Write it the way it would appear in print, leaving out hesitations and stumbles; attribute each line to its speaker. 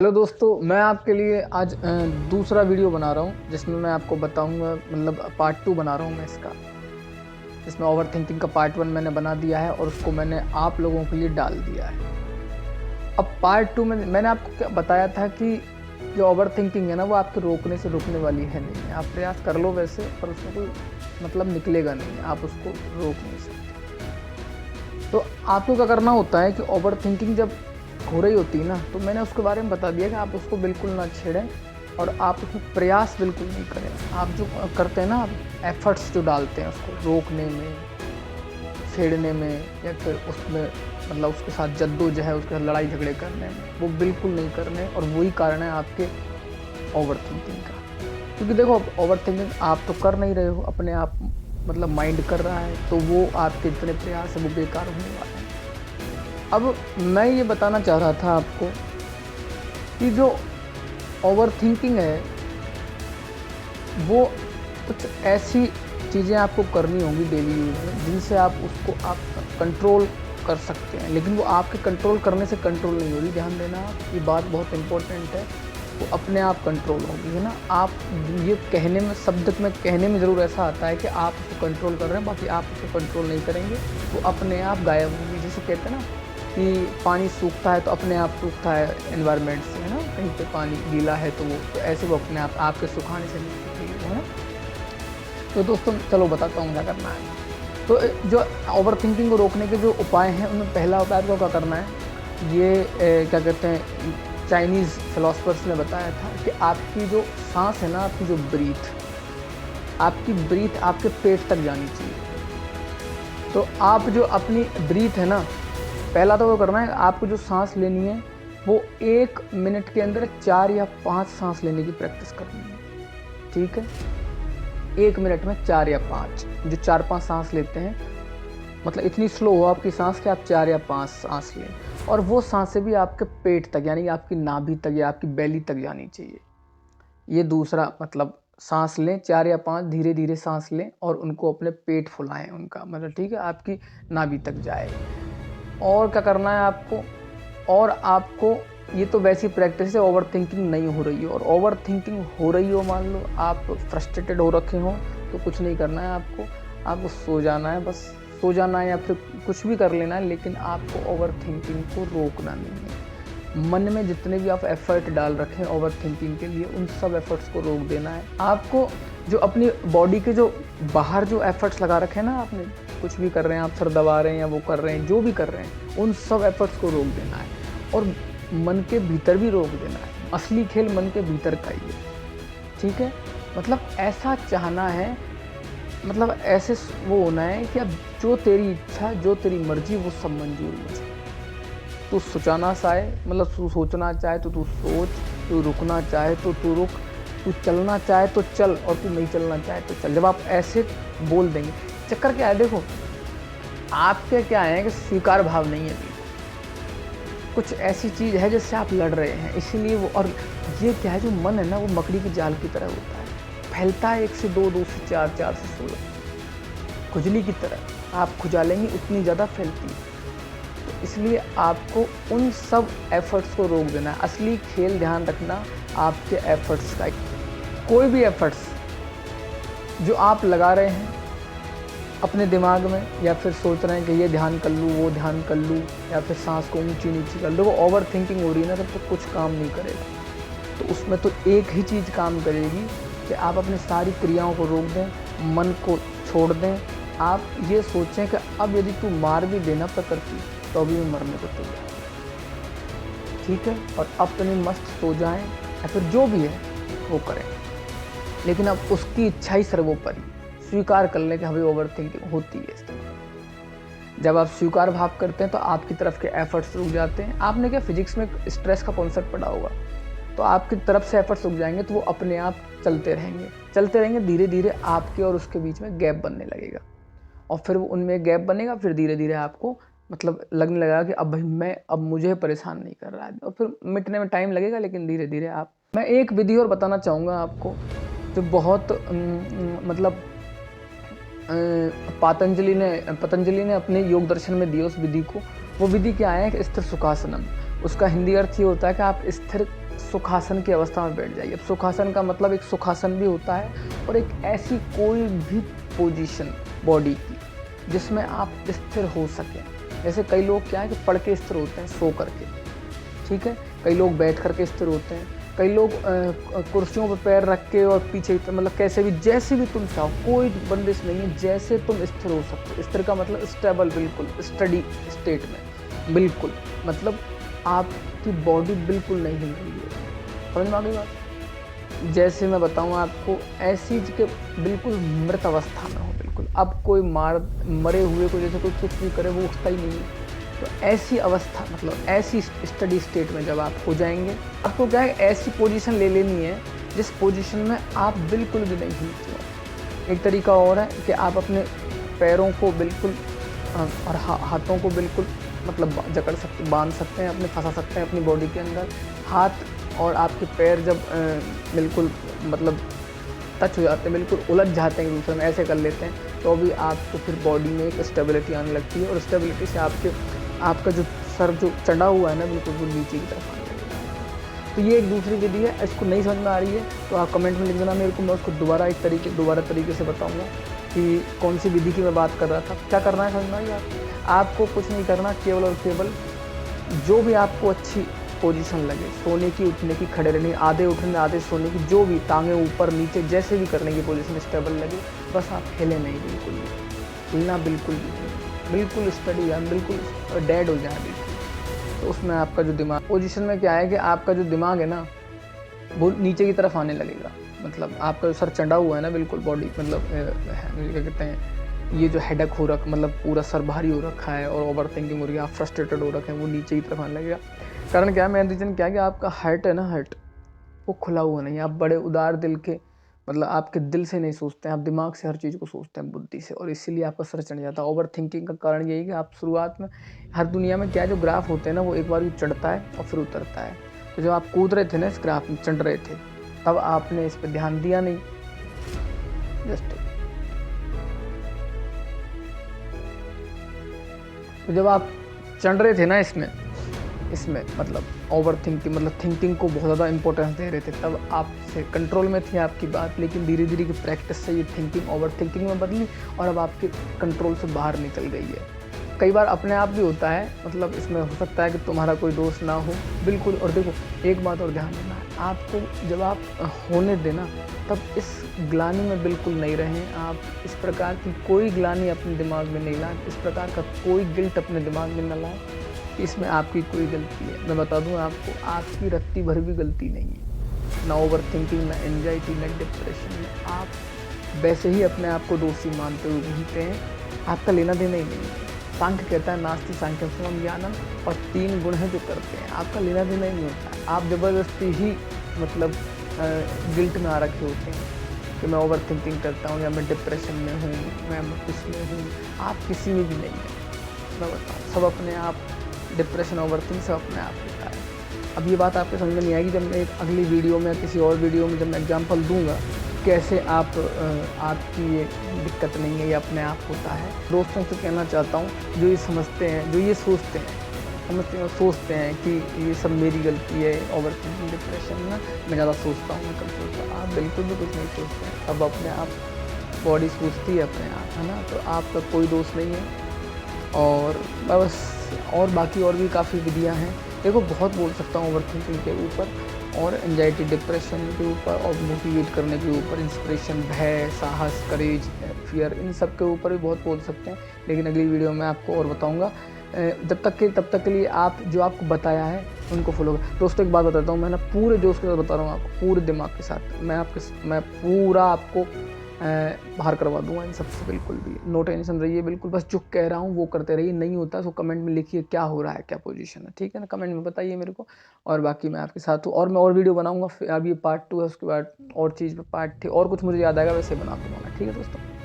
Speaker 1: Hello दोस्तों, मैं आपके लिए आज दूसरा वीडियो बना रहा हूँ जिसमें मैं आपको बताऊँगा, मतलब पार्ट 2 बना रहा हूँ मैं इसका। इसमें ओवर थिंकिंग का पार्ट 1 मैंने बना दिया है और उसको मैंने आप लोगों के लिए डाल दिया है। अब पार्ट 2 में मैंने आपको क्या बताया था कि जो ओवर थिंकिंग है ना, वो आपके रोकने से रुकने वाली है नहीं है। आप प्रयास कर लो वैसे, पर उसमें कोई मतलब निकलेगा नहीं है, आप उसको रोक नहीं सकते। तो आपको क्या करना होता है कि ओवर थिंकिंग जब हो रही होती है ना, तो मैंने उसके बारे में बता दिया कि आप उसको बिल्कुल ना छेड़ें और आप उसमें प्रयास बिल्कुल नहीं करें। आप जो करते हैं ना, आप एफर्ट्स जो डालते हैं उसको रोकने में, छेड़ने में, या फिर उसमें मतलब उसके साथ जद्दोजहद, उसके साथ लड़ाई झगड़े करने में, वो बिल्कुल नहीं करने। और वही कारण है आपके ओवर थिंकिंग का। क्योंकि देखो, ओवर थिंकिंग आप तो कर नहीं रहे हो, अपने आप मतलब माइंड कर रहा है, तो वो आपके जितने प्रयास है वो बेकार होने वाले हैं। अब मैं ये बताना चाह रहा था आपको कि जो ओवर थिंकिंग है, वो कुछ ऐसी चीज़ें आपको करनी होंगी डेली यूज़ में जिनसे आप उसको कंट्रोल कर सकते हैं। लेकिन वो आपके कंट्रोल करने से कंट्रोल नहीं हो रही। ध्यान देना, ये बात बहुत इम्पोर्टेंट है। वो अपने आप कंट्रोल होगी, है ना। आप ये कहने में, शब्द में कहने में ज़रूर ऐसा आता है कि आप उसको कंट्रोल कर रहे हैं, बाकी आप उसको कंट्रोल नहीं करेंगे, वो अपने आप गायब होंगी। जैसे कहते हैं ना कि पानी सूखता है तो अपने आप सूखता है एनवायरनमेंट से, है ना। कहीं पे पानी गीला है तो वो, तो ऐसे वो अपने आप आपके सुखाने से नहीं सूखेगी, है ना। तो दोस्तों चलो बताता हूँ क्या करना है। तो जो ओवर थिंकिंग को रोकने के जो उपाय हैं, उनमें पहला उपाय आपको क्या करना है, ये क्या कहते हैं, चाइनीज़ फिलोसफर्स ने बताया था कि आपकी जो सांस है ना, आपकी जो आपकी ब्रीथ आपके पेट तक जानी चाहिए। तो आप जो अपनी ब्रीथ है ना, पहला तो वो करना है, आपको जो सांस लेनी है वो 1 मिनट के अंदर 4 या 5 सांस लेने की प्रैक्टिस करनी है। ठीक है, 1 मिनट में 4 या 5, जो 4-5 सांस लेते हैं, मतलब इतनी स्लो हो आपकी सांस कि आप 4 या 5 सांस लें, और वो सांसें भी आपके पेट तक, यानी आपकी नाभि तक या आपकी बेली तक जानी चाहिए। ये दूसरा मतलब, सांस लें 4 या 5, धीरे धीरे सांस लें और उनको अपने पेट फुलाएं, उनका मतलब, ठीक है, आपकी नाभि तक जाए। और क्या करना है आपको, और आपको, ये तो वैसी प्रैक्टिस है, ओवर थिंकिंग नहीं हो रही हो, और ओवर थिंकिंग हो रही हो, मान लो आप फ्रस्ट्रेटेड हो रखे हो, तो कुछ नहीं करना है आपको सो जाना है, बस सो जाना है, या फिर कुछ भी कर लेना है, लेकिन आपको ओवर थिंकिंग को रोकना नहीं है। मन में जितने भी आप एफर्ट डाल रखे हैं ओवर थिंकिंग के लिए, उन सब एफर्ट्स को रोक देना है आपको। जो अपनी बॉडी के जो बाहर जो एफर्ट्स लगा रखे हैं ना, आपने कुछ भी कर रहे हैं, आप सर दबा रहे हैं या वो कर रहे हैं, जो भी कर रहे हैं, उन सब एफर्ट्स को रोक देना है, और मन के भीतर भी रोक देना है। असली खेल मन के भीतर का ही है, ठीक है। मतलब ऐसा चाहना है, मतलब ऐसे वो होना है कि अब जो तेरी इच्छा, जो तेरी मर्जी, वो सब मंजूर मुझे। तू सोचना चाहे, मतलब तू सोचना चाहे तो तू सोच, तू रुकना चाहे तो तू रुक, तू चलना चाहे तो चल, और तू नहीं चलना चाहे तो चल। जब आप ऐसे बोल देंगे, चक्कर क्या है, देखो आपके क्या है कि स्वीकार भाव नहीं है, कुछ ऐसी चीज़ है जिससे आप लड़ रहे हैं, इसीलिए वो। और ये क्या है, जो मन है ना, वो मकड़ी की जाल की तरह होता है, फैलता है 1 से 2, 2 से 4, 4 से 16, खुजली की तरह। आप खुजालेंगे उतनी ज़्यादा फैलती है। तो इसलिए आपको उन सब एफर्ट्स को रोक देना है। असली खेल, ध्यान रखना, आपके एफर्ट्स का। कोई भी एफर्ट्स जो आप लगा रहे हैं अपने दिमाग में, या फिर सोच रहे हैं कि ये ध्यान कर लूँ, वो ध्यान कर लूँ, या फिर सांस को ऊंची नीची कर लूँ, वो ओवर थिंकिंग हो रही है ना, तब तो कुछ काम नहीं करेगा। तो उसमें तो एक ही चीज़ काम करेगी कि आप अपनी सारी क्रियाओं को रोक दें, मन को छोड़ दें। आप ये सोचें कि अब यदि तू मार भी देना प्रकृति, तो अभी मैं मरने को तैयार, ठीक है, और अपने मस्त सो जाएं, या फिर जो भी है वो करें, लेकिन अब उसकी इच्छा ही सर्वोपरि। स्वीकार कर लें कि हमें ओवर थिंकिंग होती है इस तरह। जब आप स्वीकार भाव करते हैं तो आपकी तरफ के एफर्ट्स रुक जाते हैं। आपने क्या फिजिक्स में स्ट्रेस का कॉन्सेप्ट पढ़ा होगा, तो आपकी तरफ से एफर्ट्स रुक जाएंगे, तो वो अपने आप चलते रहेंगे, धीरे धीरे आपके और उसके बीच में गैप बनने लगेगा, और फिर वो उनमें गैप बनेगा, फिर धीरे धीरे आपको मतलब लगने लगेगा कि अब भाई अब मुझे परेशान नहीं कर रहा है, और फिर मिटने में टाइम लगेगा, लेकिन धीरे धीरे आप। मैं एक विधि और बताना चाहूँगा आपको, जो बहुत मतलब पतंजलि ने अपने योग दर्शन में दी उस विधि को। वो विधि क्या है कि स्थिर सुखासनम। उसका हिंदी अर्थ ये होता है कि आप स्थिर सुखासन की अवस्था में बैठ जाइए। अब सुखासन का मतलब एक सुखासन भी होता है और एक ऐसी कोई भी पोजीशन बॉडी की जिसमें आप स्थिर हो सकें। जैसे कई लोग क्या है कि पढ़ के स्थिर होते हैं सो करके, ठीक है, कई लोग बैठ करके स्थिर होते हैं, कई लोग कुर्सियों पर पैर रख के और पीछे मतलब कैसे भी जैसे भी तुम चाहो, कोई बंदिश नहीं है, जैसे तुम स्थिर हो सकते हो। स्थिर का मतलब स्टेबल, बिल्कुल स्टडी स्टेट में, बिल्कुल मतलब आपकी बॉडी बिल्कुल नहीं हिल रही है। समझ में आ गई बात? जैसे मैं बताऊँ आपको, ऐसी कि बिल्कुल मृत अवस्था में हो, बिल्कुल अब कोई मरे हुए को जैसे कोई कुछ भी करे वो उठता ही नहीं है। तो ऐसी अवस्था मतलब ऐसी स्टडी स्टेट में जब आप हो जाएंगे, आपको क्या है ऐसी पोजीशन ले लेनी है जिस पोजीशन में आप बिल्कुल भी नहीं हिलते हो। एक तरीका और है कि आप अपने पैरों को बिल्कुल और हाथों को बिल्कुल मतलब जकड़ सकते, बांध सकते हैं, अपने फंसा सकते हैं अपनी बॉडी के अंदर। हाथ और आपके पैर जब बिल्कुल मतलब टच हो जाते हैं, बिल्कुल उलझ जाते हैं एक दूसरे में, ऐसे कर लेते हैं, तो भी आपको फिर बॉडी में एक स्टेबिलिटी आने लगती है और स्टेबिलिटी से आपका जो सर जो चढ़ा हुआ है ना बिल्कुल वो नीचे की तरफ आने लगेगा। तो ये एक दूसरी विधि है। इसको नहीं समझ में आ रही है तो आप कमेंट में लिख देना मेरे को, मैं उसको दोबारा तरीके से बताऊंगा कि कौन सी विधि की मैं बात कर रहा था। क्या करना है समझ में आई आपको? कुछ नहीं करना, केवल और केवल जो भी आपको अच्छी पोजीशन लगे, सोने की, उठने की, खड़े रहने, आधे उठने आधे सोने की, जो भी टांगे ऊपर नीचे जैसे भी करने की पोजीशन स्टेबल लगे, बस आप हिले नहीं, बिल्कुल भी हिलना बिल्कुल भी नहीं, बिल्कुल स्टडी है, बिल्कुल डेड हो जाए बिल्कुल। तो उसमें आपका जो दिमाग पोजीशन में क्या है कि आपका जो दिमाग है ना वो नीचे की तरफ आने लगेगा। मतलब आपका जो सर चढ़ा हुआ है ना बिल्कुल बॉडी मतलब क्या कहते हैं, ये जो हेडेक हो रखा मतलब पूरा सर भारी हो रखा है और ओवर थिंकिंग हो रही है, आप फ्रस्ट्रेटेड हो रखे हैं, वो नीचे की तरफ आने लगेगा। कारण क्या है, मेन रीज़न क्या है कि आपका हार्ट है ना, हार्ट वो खुला हुआ नहीं है। आप बड़े उदार दिल के मतलब आपके दिल से नहीं सोचते हैं, आप दिमाग से हर चीज़ को सोचते हैं, बुद्धि से, और इसीलिए आपका सर चढ़ जाता है। ओवर थिंकिंग का कारण यही कि आप शुरुआत में हर दुनिया में क्या है, जो ग्राफ होते हैं ना वो एक बार चढ़ता है और फिर उतरता है। तो जब आप कूद रहे थे ना इस ग्राफ में, चढ़ रहे थे, तब आपने इस पर ध्यान दिया नहीं। जस्ट तो जब आप चढ़ रहे थे ना इसमें मतलब ओवर थिंकिंग मतलब थिंकिंग को बहुत ज़्यादा इंपॉर्टेंस दे रहे थे, तब आपसे कंट्रोल में थी आपकी बात, लेकिन धीरे धीरे की प्रैक्टिस से ये थिंकिंग ओवर थिंकिंग में बदली और अब आपके कंट्रोल से बाहर निकल गई है। कई बार अपने आप भी होता है, मतलब इसमें हो सकता है कि तुम्हारा कोई दोस्त ना हो, बिल्कुल। और देखो एक बात और ध्यान देना, आपको जब आप होने देना तब इस ग्लानि में बिल्कुल नहीं रहें। आप इस प्रकार की कोई ग्लानि अपने दिमाग में नहीं लाएं, इस प्रकार का कोई गिल्ट अपने दिमाग में न लाएं, इसमें आपकी कोई गलती है। मैं बता दूं आपको, आपकी रत्ती भर भी गलती नहीं है, ना ओवर थिंकिंग, ना एंजाइटी, ना डिप्रेशन में। आप वैसे ही अपने आप को दोषी मानते हुए घूमते हैं, आपका लेना देना ही नहीं है। सांख्य कहता है नास्ति सांख्यम समम ज्ञानम, और 3 गुण हैं जो करते हैं, आपका लेना देना ही नहीं होता है। आप ज़बरदस्ती ही मतलब गिल्ट में आ रखे होते हैं कि मैं ओवर थिंकिंग करता हूँ या मैं डिप्रेशन में हूँ, मैं किसमें हूँ। आप किसी में भी नहीं है, मैं बताऊँ, सब अपने आप डिप्रेशन ओवर थिंक सब अपने आप होता है। अब ये बात आपके समझ में नहीं आएगी जब मैं एक अगली वीडियो में किसी और वीडियो में जब मैं एग्जांपल दूंगा कैसे आपकी ये दिक्कत नहीं है, ये अपने आप होता है। दोस्तों से कहना चाहता हूँ जो ये समझते हैं, जो ये सोचते हैं कि ये सब मेरी गलती है, ओवर थिंकिंग डिप्रेशन में मैं ज़्यादा सोचता हूँ, मैं कम सोचता हूँ। आप बिल्कुल भी कुछ नहीं सोचते हैं, अब अपने आप बॉडी सोचती है अपने आप, है ना। तो आपका कोई दोस्त नहीं है। और बस और बाकी और भी काफ़ी विधियाँ हैं, देखो बहुत बोल सकता हूँ ओवर थिंकिंग के ऊपर और एंजाइटी डिप्रेशन के ऊपर और मोटिवेट करने के ऊपर, इंस्पिरेशन, भय, साहस, करेज, फियर, इन सब के ऊपर भी बहुत बोल सकते हैं, लेकिन अगली वीडियो में आपको और बताऊंगा। तब तक के लिए आप जो आपको बताया है उनको फॉलो करें। दोस्तों एक बात बताता हूँ, मैं ना पूरे जोश के साथ बता रहा हूँ आपको, पूरे दिमाग के साथ मैं पूरा आपको बाहर करवा दूंगा इन सबसे, बिल्कुल भी नो टेंशन रहिए। बिल्कुल बस जो कह रहा हूँ वो करते रहिए, नहीं होता तो कमेंट में लिखिए क्या हो रहा है, क्या पोजीशन है, ठीक है ना, कमेंट में बताइए मेरे को। और बाकी मैं आपके साथ हूँ और मैं और वीडियो बनाऊंगा। फिर अब ये पार्ट 2 है, उसके बाद और चीज़ पे पार्ट 3 और कुछ मुझे याद आएगा वैसे बना दूंगा मैं, ठीक है दोस्तों।